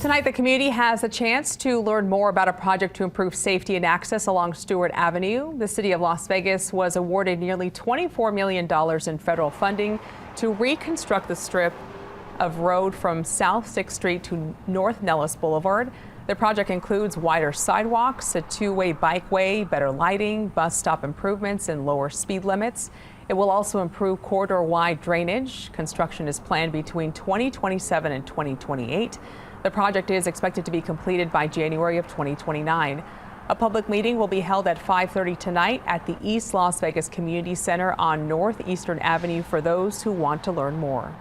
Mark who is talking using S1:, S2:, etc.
S1: Tonight, the community has a chance to learn more about a project to improve safety and access along Stewart Avenue. The city of Las Vegas was awarded nearly $24 million in federal funding to reconstruct the strip of road from South 6th Street to North Nellis Boulevard. The project includes wider sidewalks, a two-way bikeway, better lighting, bus stop improvements, and lower speed limits. It will also improve corridor-wide drainage. Construction is planned between 2027 and 2028. The project is expected to be completed by January of 2029. A public meeting will be held at 5:30 tonight at the East Las Vegas Community Center on Northeastern Avenue for those who want to learn more.